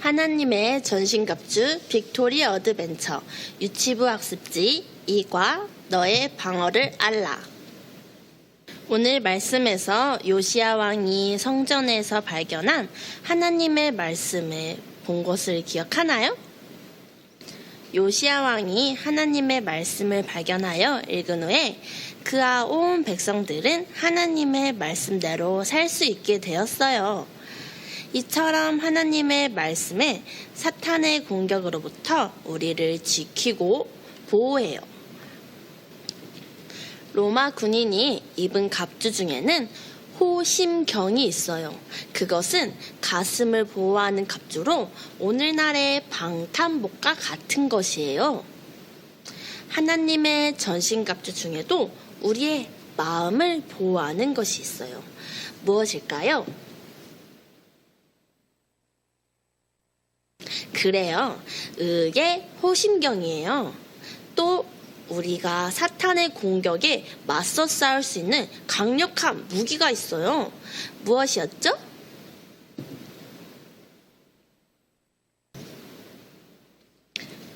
하나님의 전신갑주 빅토리 어드벤처 유치부 학습지 2과 너의 방어를 알라. 오늘 말씀에서 요시야 왕이 성전에서 발견한 하나님의 말씀을 본 것을 기억하나요? 요시야 왕이 하나님의 말씀을 발견하여 읽은 후에 그와 온 백성들은 하나님의 말씀대로 살 수 있게 되었어요. 이처럼 하나님의 말씀에 사탄의 공격으로부터 우리를 지키고 보호해요. 로마 군인이 입은 갑주 중에는 호심경이 있어요. 그것은 가슴을 보호하는 갑주로 오늘날의 방탄복과 같은 것이에요. 하나님의 전신갑주 중에도 우리의 마음을 보호하는 것이 있어요. 무엇일까요? 그래요. 의의 호심경이에요. 또 우리가 사탄의 공격에 맞서 싸울 수 있는 강력한 무기가 있어요. 무엇이었죠?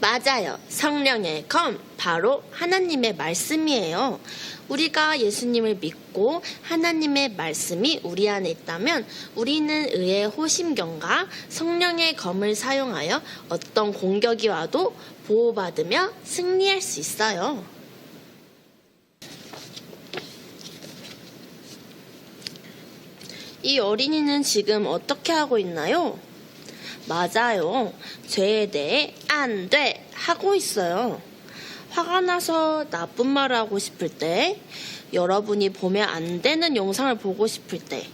맞아요. 성령의 검, 바로 하나님의 말씀이에요. 우리가 예수님을 믿고 하나님의 말씀이 우리 안에 있다면 우리는 의의 호심경과 성령의 검을 사용하여 어떤 공격이 와도 보호받으며 승리할 수 있어요. 이 어린이는 지금 어떻게 하고 있나요? 맞아요. 죄에 대해 안 돼 하고 있어요. 화가 나서 나쁜 말을 하고 싶을 때, 여러분이 보면 안 되는 영상을 보고 싶을 때,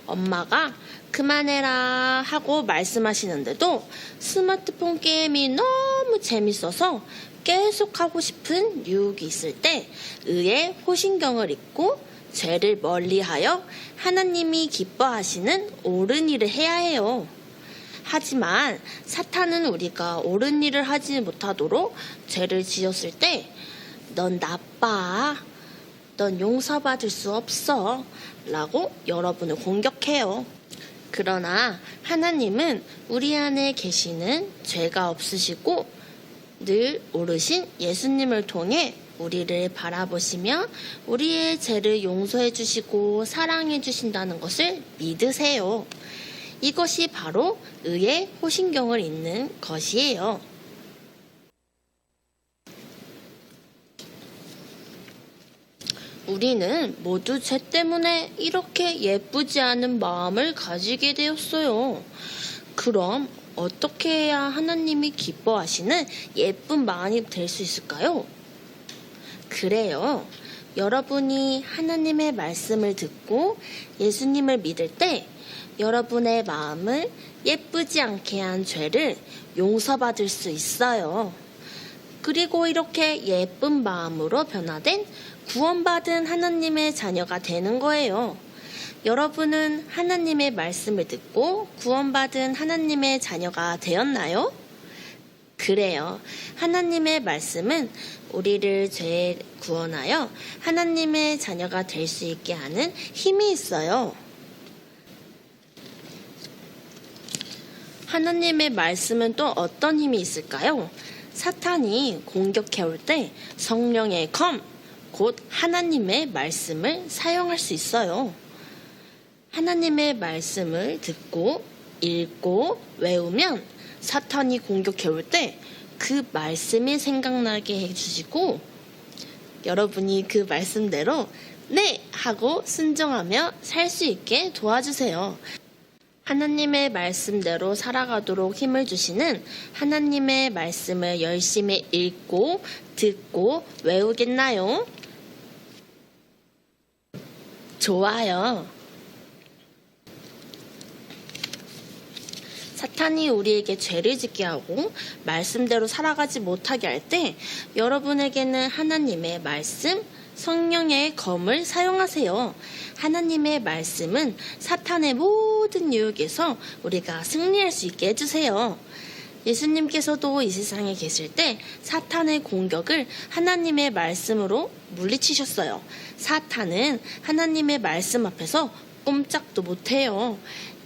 엄마가 그만해라 하고 말씀하시는데도 스마트폰 게임이 너무 재밌어서 계속 하고 싶은 유혹이 있을 때 의의 호심경을 잊고 죄를 멀리하여 하나님이 기뻐하시는 옳은 일을 해야 해요. 하지만 사탄은 우리가 옳은 일을 하지 못하도록 죄를 지었을 때 넌 나빠, 넌 용서받을 수 없어 라고 여러분을 공격해요. 그러나 하나님은 우리 안에 계시는 죄가 없으시고 늘 옳으신 예수님을 통해 우리를 바라보시며 우리의 죄를 용서해 주시고 사랑해 주신다는 것을 믿으세요. 이것이 바로 의의 호심경을 잊는 것이에요. 우리는 모두 죄 때문에 이렇게 예쁘지 않은 마음을 가지게 되었어요. 그럼 어떻게 해야 하나님이 기뻐하시는 예쁜 마음이 될 수 있을까요? 그래요. 여러분이 하나님의 말씀을 듣고 예수님을 믿을 때 여러분의 마음을 예쁘지 않게 한 죄를 용서받을 수 있어요. 그리고 이렇게 예쁜 마음으로 변화된 구원받은 하나님의 자녀가 되는 거예요. 여러분은 하나님의 말씀을 듣고 구원받은 하나님의 자녀가 되었나요? 그래요. 하나님의 말씀은 우리를 죄에 구원하여 하나님의 자녀가 될 수 있게 하는 힘이 있어요. 하나님의 말씀은 또 어떤 힘이 있을까요? 사탄이 공격해올 때 성령의 검, 곧 하나님의 말씀을 사용할 수 있어요. 하나님의 말씀을 듣고 읽고 외우면 사탄이 공격해올 때 그 말씀이 생각나게 해주시고 여러분이 그 말씀대로 네! 하고 순종하며 살 수 있게 도와주세요. 하나님의 말씀대로 살아가도록 힘을 주시는 하나님의 말씀을 열심히 읽고 듣고 외우겠나요? 좋아요. 사탄이 우리에게 죄를 짓게 하고 말씀대로 살아가지 못하게 할 때 여러분에게는 하나님의 말씀, 성령의 검을 사용하세요. 하나님의 말씀은 사탄의 모든 유혹에서 우리가 승리할 수 있게 해주세요. 예수님께서도 이 세상에 계실 때 사탄의 공격을 하나님의 말씀으로 물리치셨어요. 사탄은 하나님의 말씀 앞에서 꼼짝도 못해요.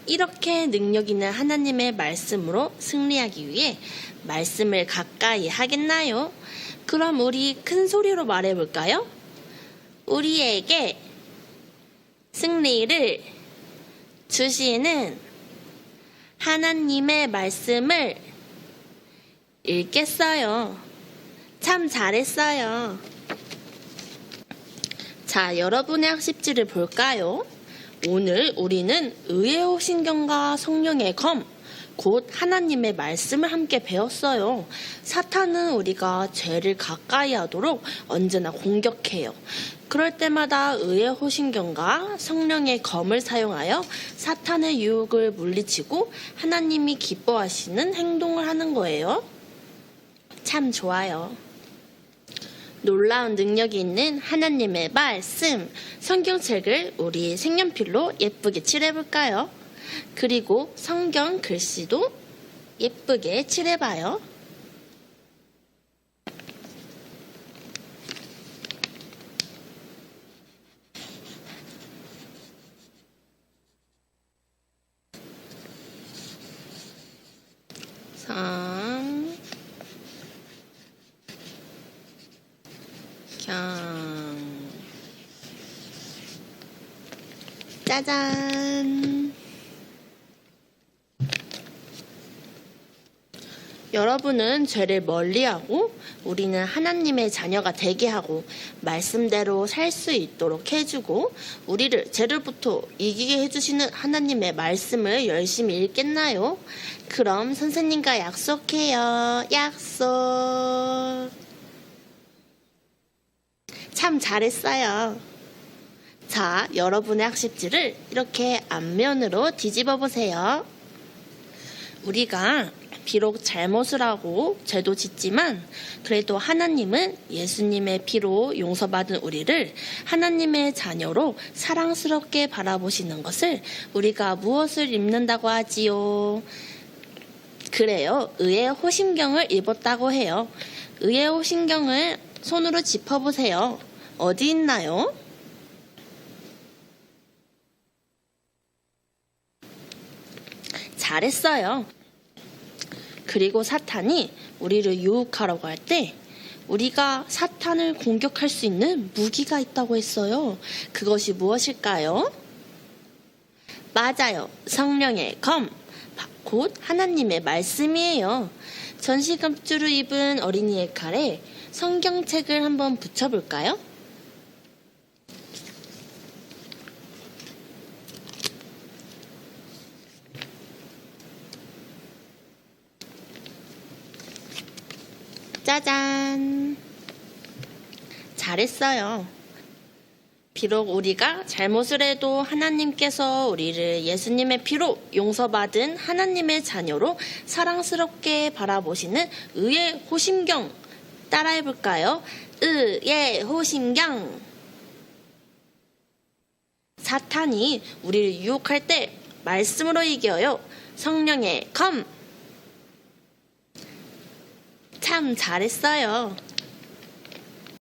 이렇게 능력 있는 하나님의 말씀으로 승리하기 위해 말씀을 가까이 하겠나요? 그럼 우리 큰 소리로 말해볼까요? 우리에게 승리를 주시는 하나님의 말씀을 읽겠어요. 참 잘했어요. 자, 여러분의 학습지를 볼까요? 오늘 우리는 의의 호신경과 성령의 검, 곧 하나님의 말씀을 함께 배웠어요. 사탄은 우리가 죄를 가까이 하도록 언제나 공격해요. 그럴 때마다 의의 호신경과 성령의 검을 사용하여 사탄의 유혹을 물리치고 하나님이 기뻐하시는 행동을 하는 거예요. 참 좋아요. 놀라운 능력이 있는 하나님의 말씀, 성경책을 우리 색연필로 예쁘게 칠해볼까요? 그리고 성경 글씨도 예쁘게 칠해봐요. 짜잔! 여러분은 죄를 멀리하고 우리는 하나님의 자녀가 되게 하고 말씀대로 살 수 있도록 해주고 우리를 죄로부터 이기게 해주시는 하나님의 말씀을 열심히 읽겠나요? 그럼 선생님과 약속해요. 약속. 참 잘했어요. 자, 여러분의 학습지를 이렇게 앞면으로 뒤집어 보세요. 우리가 비록 잘못을 하고 죄도 짓지만 그래도 하나님은 예수님의 피로 용서받은 우리를 하나님의 자녀로 사랑스럽게 바라보시는 것을 우리가 무엇을 입는다고 하지요? 그래요. 의의 호심경을 입었다고 해요. 의의 호심경을 손으로 짚어보세요. 어디 있나요? 잘했어요. 그리고 사탄이 우리를 유혹하려고 할 때 우리가 사탄을 공격할 수 있는 무기가 있다고 했어요. 그것이 무엇일까요? 맞아요. 성령의 검, 곧 하나님의 말씀이에요. 전시갑주를 입은 어린이의 칼에 성경책을 한번 붙여볼까요? 짜잔! 잘했어요. 비록 우리가 잘못을 해도 하나님께서 우리를 예수님의 피로 용서받은 하나님의 자녀로 사랑스럽게 바라보시는 의의 호심경 따라해볼까요? 의의 호심경. 사탄이 우리를 유혹할 때 말씀으로 이겨요. 성령의 검. 참 잘했어요.